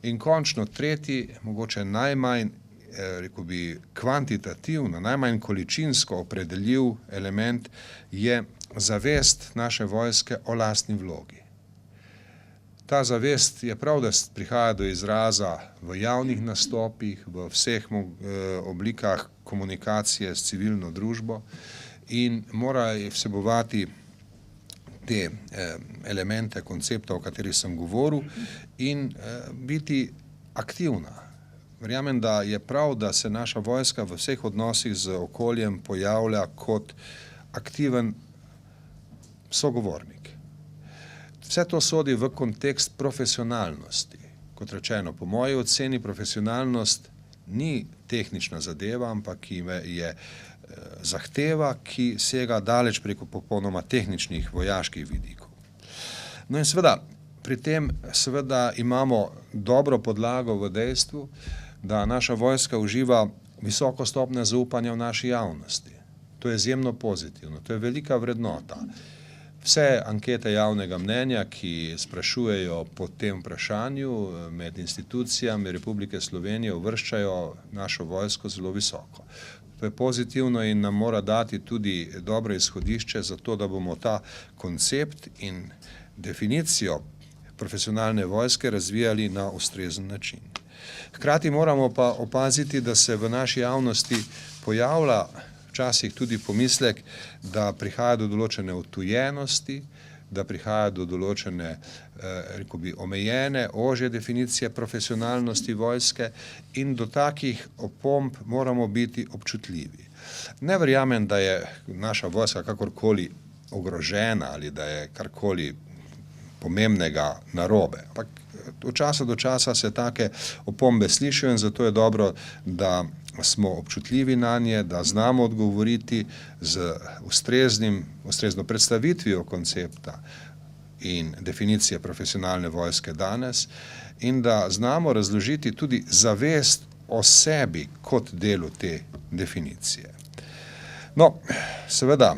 In končno tretji, mogoče najmanj, rekel bi, kvantitativno, najmanj količinsko opredeljiv element je zavest naše vojske o lastni vlogi. Ta zavest je prav, da prihaja do izraza v javnih nastopih, v vseh oblikah komunikacije s civilno družbo in mora vsebovati te elemente, koncepta, o katerih sem govoril, in biti aktivna. Verjamem, da je prav, da se naša vojska v vseh odnosih z okoljem pojavlja kot aktiven sogovornik. Vse to sodi v kontekst profesionalnosti. Kot rečeno, po moji oceni profesionalnost ni tehnična zadeva, ampak je zahteva, ki sega daleč preko popolnoma tehničnih vojaških vidikov. No in seveda, pri tem seveda imamo dobro podlago v dejstvu, da naša vojska uživa visoko stopnjo zaupanja v naši javnosti. To je izjemno pozitivno, to je velika vrednota. Vse ankete javnega mnenja, ki sprašujejo po tem vprašanju med institucijami Republike Slovenije, uvrščajo našo vojsko zelo visoko. To je pozitivno in nam mora dati tudi dobro izhodišče za to, da bomo ta koncept in definicijo profesionalne vojske razvijali na ustrezen način. Hkrati moramo pa opaziti, da se v naši javnosti pojavlja včasih tudi pomislek, da prihaja do določene odtujenosti, da prihaja do določene, rekel bi, omejene, ožje definicije profesionalnosti vojske in do takih opomb moramo biti občutljivi. Ne verjamem, da je naša vojska kakorkoli ogrožena ali da je karkoli pomembnega narobe. Ampak od časa do časa se take opombe slišijo in zato je dobro, da smo občutljivi na nje, da znamo odgovoriti z ustrezno predstavitvijo koncepta in definicije profesionalne vojske danes in da znamo razložiti tudi zavest o sebi kot delu te definicije. No, seveda,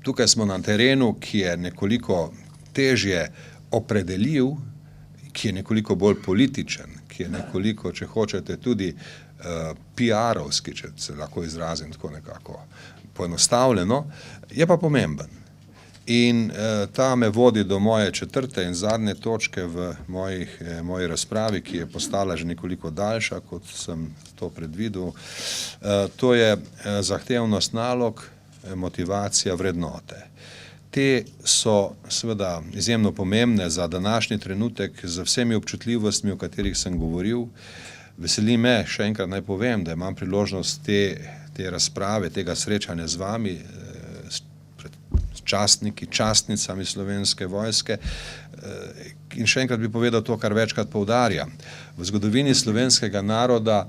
tukaj smo na terenu, ki je nekoliko težje opredeljiv, ki je nekoliko bolj političen, ki je nekoliko, če hočete, tudi PR-ovski, če se lahko izrazim tako nekako poenostavljeno, je pa pomemben. In ta me vodi do moje četrte in zadnje točke v moji razpravi, ki je postala že nekoliko daljša, kot sem to predvidel. To je zahtevnost nalog, motivacija, vrednote. Te so seveda izjemno pomembne za današnji trenutek z vsemi občutljivostmi, o katerih sem govoril. Veseli me, še enkrat naj povem, da imam priložnost te razprave, tega srečanja z vami, s častniki, častnicami Slovenske vojske. In še enkrat bi povedal to, kar večkrat poudarjam. V zgodovini slovenskega naroda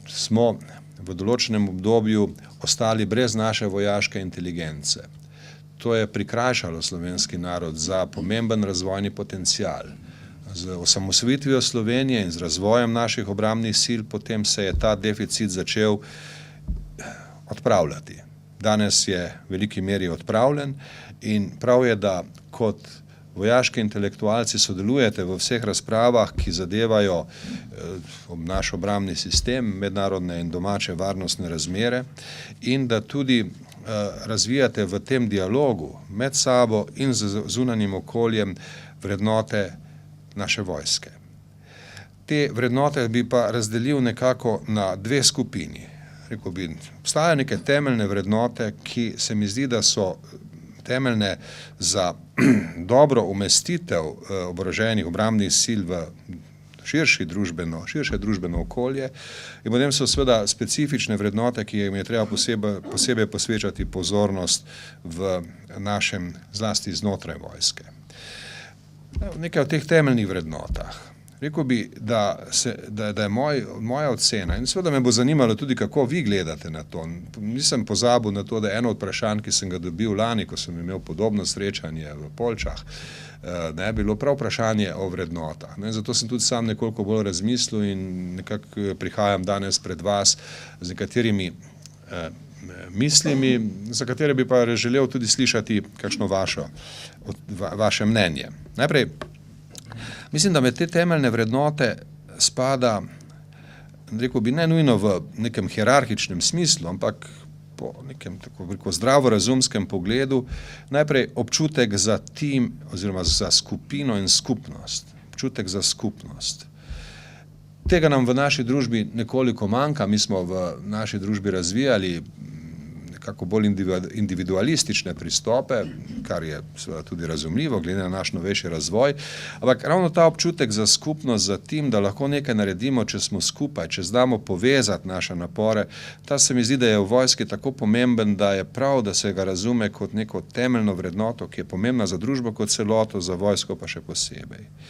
smo v določenem obdobju ostali brez naše vojaške inteligence. To je prikrajšalo slovenski narod za pomemben razvojni potencial. Z osamosvojitvijo Slovenije in z razvojem naših obrambnih sil potem se je ta deficit začel odpravljati. Danes je v veliki meri odpravljen in prav je, da kot vojaški intelektualci sodelujete v vseh razpravah, ki zadevajo naš obrambni sistem, mednarodne in domače varnostne razmere in da tudi razvijate v tem dialogu med sabo in z zunanjim okoljem vrednote naše vojske. Te vrednote bi pa razdelil nekako na dve skupini. Rekel bi, obstajajo neke temeljne vrednote, ki se mi zdi, da so temeljne za dobro umestitev oboroženih obrambnih sil v širše družbeno okolje in potem so seveda specifične vrednote, ki jim je treba posebej posvečati pozornost v našem, zlasti znotraj vojske. Nekaj o teh temeljnih vrednotah. Rekel bi, da je moja ocena in seveda me bo zanimalo tudi, kako vi gledate na to. Nisem pozabil na to, da eno od vprašanj, ki sem ga dobil lani, ko sem imel podobno srečanje v Poljčah, bilo prav vprašanje o vrednotah. Zato sem tudi sam nekoliko bolj razmislil in nekako prihajam danes pred vas z nekaterimi mislimi, za katere bi pa želel tudi slišati kakšno vaše mnenje. Najprej, Mislim, da med te temeljne vrednote spada, rekel bi, ne nujno v nekem hierarhičnem smislu, ampak po nekem tako zdravorazumskem pogledu, najprej občutek za tim oziroma za skupino in skupnost. Občutek za skupnost. Tega nam v naši družbi nekoliko manjka, mi smo v naši družbi razvijali nekako bolj individualistične pristope, kar je seveda tudi razumljivo, glede na naš novejši razvoj, ampak ravno ta občutek za skupnost, za tim, da lahko nekaj naredimo, če smo skupaj, če znamo povezati naše napore, ta se mi zdi, da je v vojski tako pomemben, da je prav, da se ga razume kot neko temeljno vrednoto, ki je pomembna za družbo kot celoto, za vojsko pa še posebej.